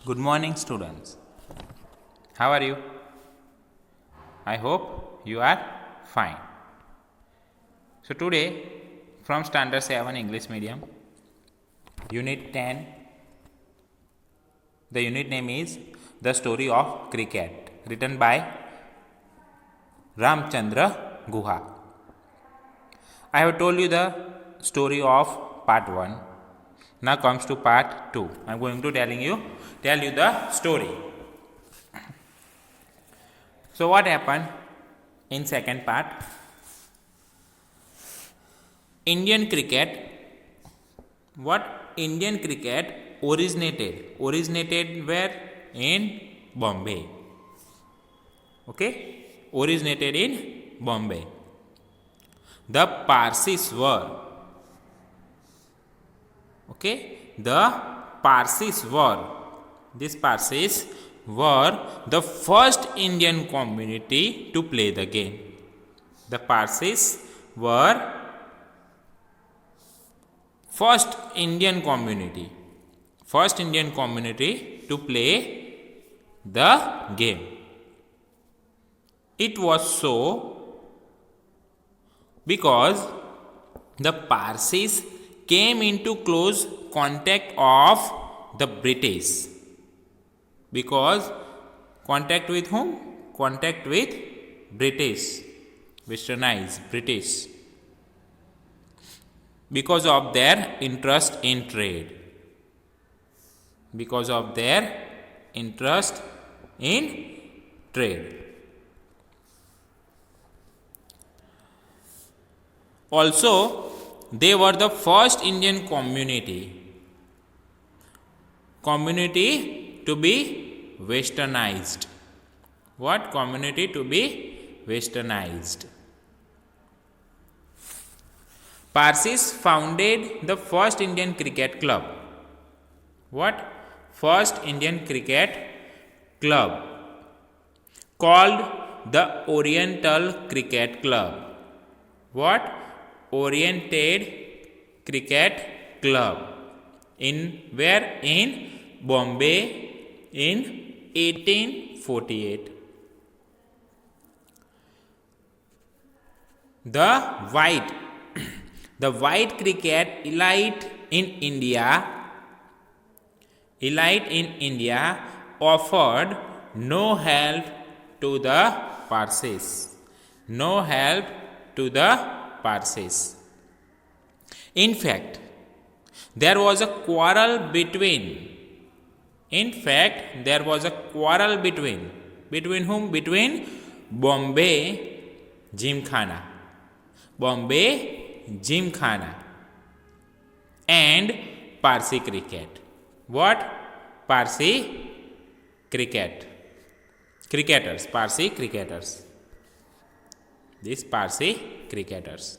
Good morning, students. How are you? I hope you are fine. So, today from Standard 7 English Medium, Unit 10, the unit name is The Story of Cricket, written by Ramchandra Guha. I have told you the story of part 1. Now comes to part 2. I am going to tell you the story. So what happened in second part? Indian cricket originated where? In Bombay. Okay, originated in Bombay. The Parsis were these Parsis were the first Indian community to play the game. The Parsis were first Indian community to play the game. It was so because the Parsis came into close contact of the British. Because contact with whom? Contact with British, westernized British, because of their interest in trade. Also, they were the first Indian community to be westernized. What community to be westernized? Parsis founded the first Indian cricket club. What? First Indian cricket club called the Oriental Cricket Club. What? Oriented Cricket Club. In where? In Bombay in 1848. The white cricket elite in India offered no help to the Parsis. In fact, there was a quarrel between whom? Between Bombay Gymkhana and Parsi cricket. What? Parsi cricket. Parsi cricketers. These Parsi cricketers.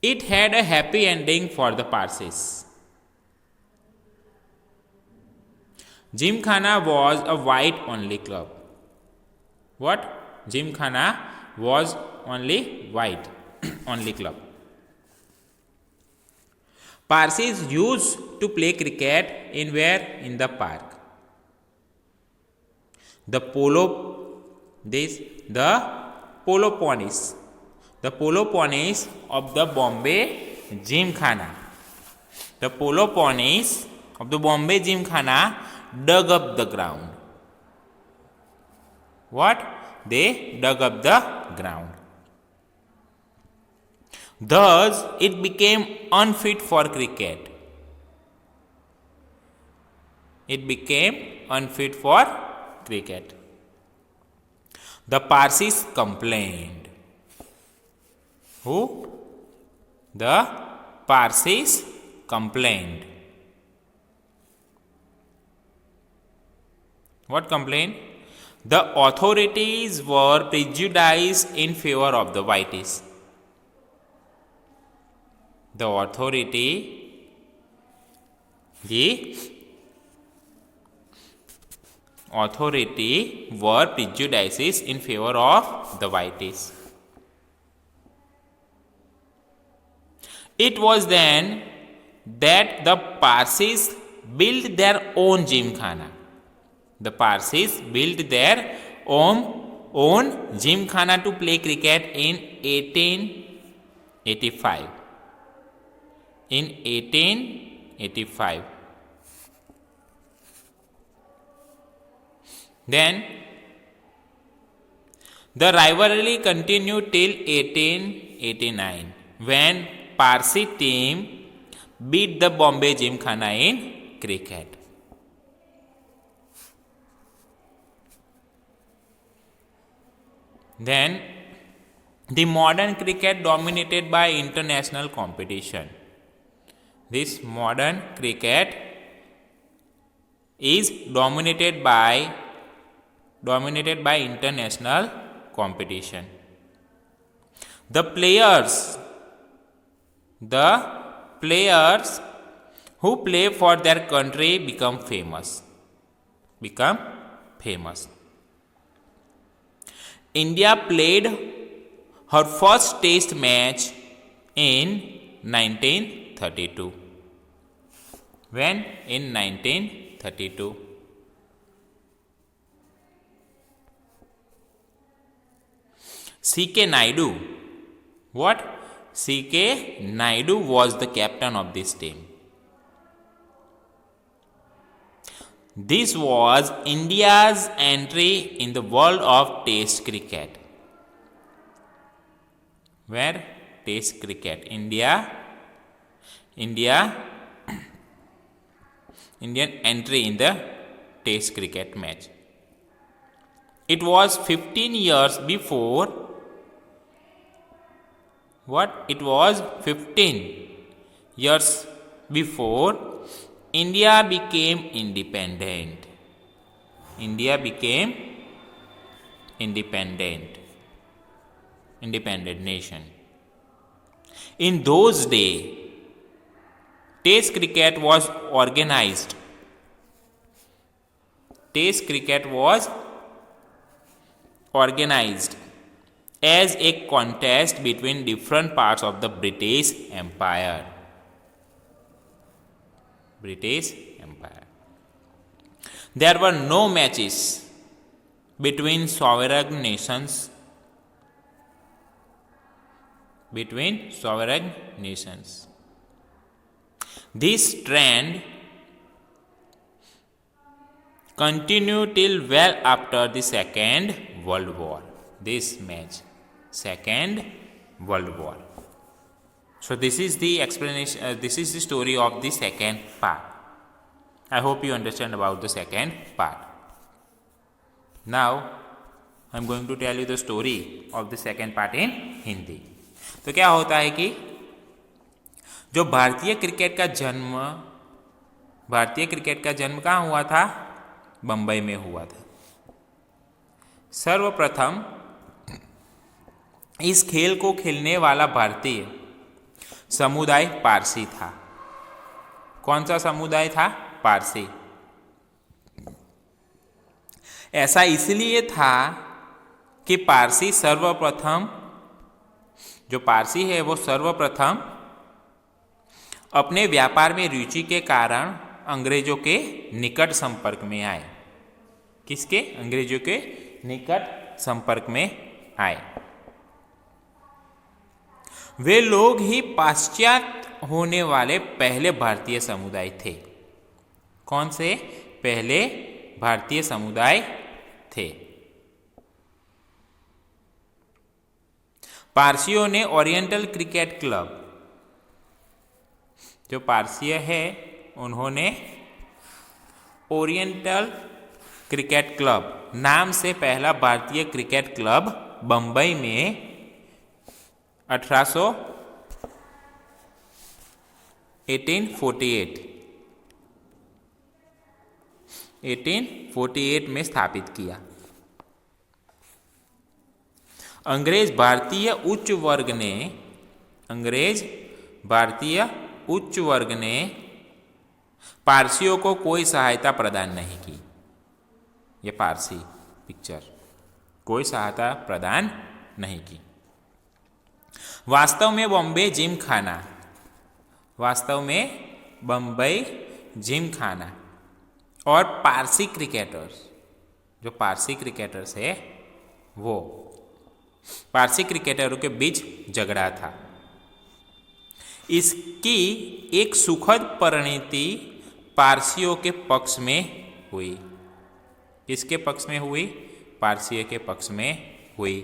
It had a happy ending for the Parsis. Gymkhana was a white only club. What? Gymkhana was only white only club. Parsis used to play cricket in where? In the park. The polo ponies of the Bombay Gymkhana. The polo ponies of the Bombay Gymkhana dug up the ground. What? They dug up the ground. Thus, it became unfit for cricket. The Parsis complained. Who? The Parsis complained. What complained? The authorities were prejudiced in favor of the whites. The authority were prejudiced in favor of the whites. It was then that the Parsis built their own gymkhana. The Parsis built their own gymkhana to play cricket in 1885. In 1885. Then the rivalry continued till 1889 when Parsi team beat the Bombay Gymkhana in cricket. Then the modern cricket dominated by international competition. This modern cricket is dominated by international competition. The players who play for their country become famous. India played her first test match in 1932. When? In 1932. C.K. Naidu. What? C.K. Naidu was the captain of this team. This was India's entry in the world of Test cricket. Where? Test cricket. Indian entry in the Test cricket match. It was 15 years before. What? It was 15 years before India became independent. Independent nation. In those days, Test cricket was organized. As a contest between different parts of the British Empire. There were no matches between sovereign nations. This trend continued till well after the Second World War. Second World War. So this is the explanation. This is the story of the second part. I hope you understand about the second part. Now I am going to tell you the story of the second part in Hindi. तो क्या होता है कि जो भारतीय cricket का जन्म कहाँ हुआ था? बंबई में हुआ था। सर्वप्रथम इस खेल को खेलने वाला भारतीय समुदाय पारसी था। कौन सा समुदाय था? पारसी। ऐसा इसलिए था कि पारसी सर्वप्रथम अपने व्यापार में रुचि के कारण अंग्रेजों के निकट संपर्क में आए। किसके? अंग्रेजों के निकट संपर्क में आए। वे लोग ही पाश्चात्य होने वाले पहले भारतीय समुदाय थे। कौन से पहले भारतीय समुदाय थे? पारसियों ने ओरिएंटल क्रिकेट क्लब, जो पारसीय है उन्होंने ओरिएंटल क्रिकेट क्लब नाम से पहला भारतीय क्रिकेट क्लब बंबई में 1848 में स्थापित किया। अंग्रेज भारतीय उच्च वर्ग ने पारसियों को कोई सहायता प्रदान नहीं की। ये पारसी पिक्चर कोई सहायता प्रदान नहीं की। वास्तव में बम्बई जिमखाना और पारसी क्रिकेटर्स, जो पारसी क्रिकेटर्स है वो, पारसी क्रिकेटरों के बीच झगड़ा था। इसकी एक सुखद परिणति पारसियों के पक्ष में हुई। किसके पक्ष में हुई? पारसियों के पक्ष में हुई।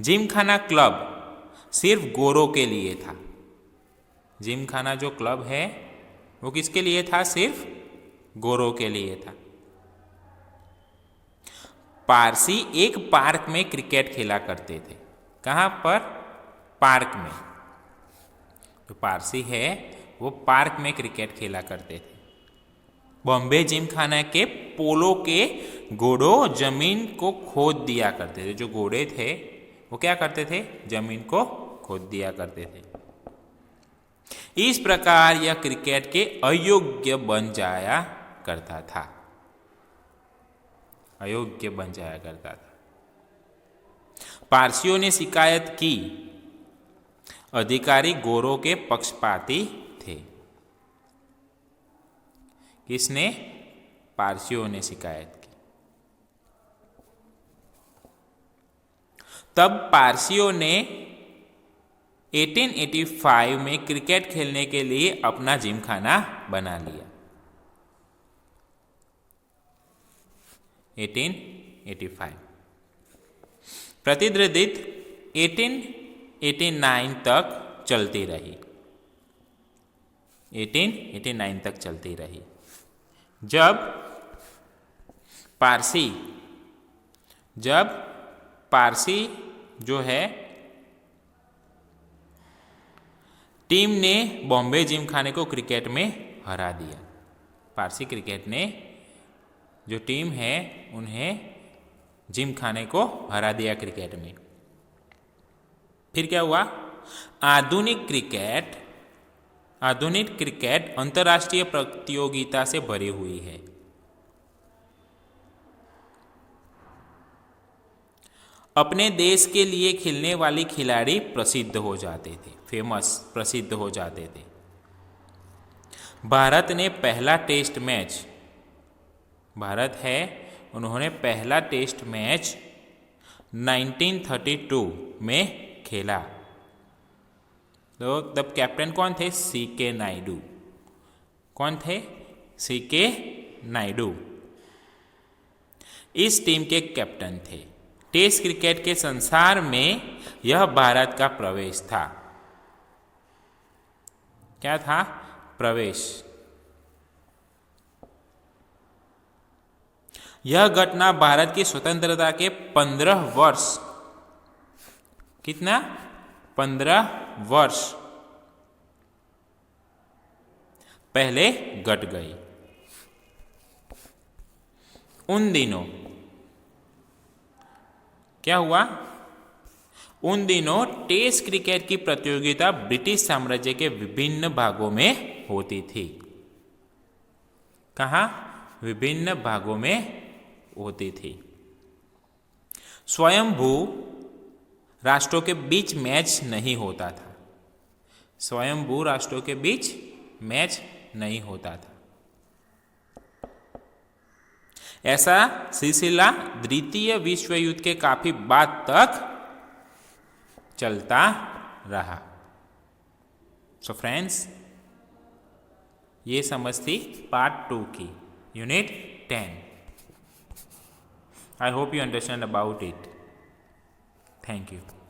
जिमखाना क्लब सिर्फ गोरों के लिए था। जिमखाना जो क्लब है वो किसके लिए था? सिर्फ गोरों के लिए था। पारसी एक पार्क में क्रिकेट खेला करते थे। कहाँ पर? पार्क में। तो पारसी है वो पार्क में क्रिकेट खेला करते थे। बॉम्बे जिमखाना के पोलो के घोड़ों जमीन को खोद दिया करते थे। जो घोड़े थे वो क्या करते थे? जमीन को खोद दिया करते थे। इस प्रकार यह क्रिकेट के अयोग्य बन जाया करता था। अयोग्य बन जाया करता था। पारसियों ने शिकायत की। अधिकारी गोरों के पक्षपाती थे। किसने? पारसियों ने शिकायत की। तब पारसियों ने 1885 में क्रिकेट खेलने के लिए अपना जिमखाना बना लिया। 1885 प्रतिद्वंद्वित 1889 तक चलती रही। 1889 तक चलती रही। जब पारसी जो है टीम ने बॉम्बे जिमखाने को क्रिकेट में हरा दिया। पारसी क्रिकेट ने जो टीम है उन्हें जिमखाने को हरा दिया क्रिकेट में। फिर क्या हुआ? आधुनिक क्रिकेट अंतर्राष्ट्रीय प्रतियोगिता से भरी हुई है। अपने देश के लिए खेलने वाले खिलाड़ी प्रसिद्ध हो जाते थे, प्रसिद्ध हो जाते थे। भारत ने पहला टेस्ट मैच, भारत है उन्होंने पहला टेस्ट मैच 1932 में खेला। तो तब कैप्टन कौन थे? C.K. नायडू। कौन थे? C.K. नायडू इस टीम के कैप्टन थे। टेस्ट क्रिकेट के संसार में यह भारत का प्रवेश था। क्या था? प्रवेश। यह घटना भारत की स्वतंत्रता के 15 वर्ष, कितना? 15 वर्ष पहले घट गई। उन दिनों क्या हुआ? उन दिनों टेस्ट क्रिकेट की प्रतियोगिता ब्रिटिश साम्राज्य के विभिन्न भागों में होती थी। कहाँ? विभिन्न भागों में होती थी। स्वयंभू राष्ट्रों के बीच मैच नहीं होता था। स्वयंभू राष्ट्रों के बीच मैच नहीं होता था। ऐसा सिलसिला द्वितीय विश्व युद्ध के काफी बाद तक चलता रहा। सो फ्रेंड्स, ये समझ थी पार्ट 2 की, unit 10। I hope you understand about it. Thank you.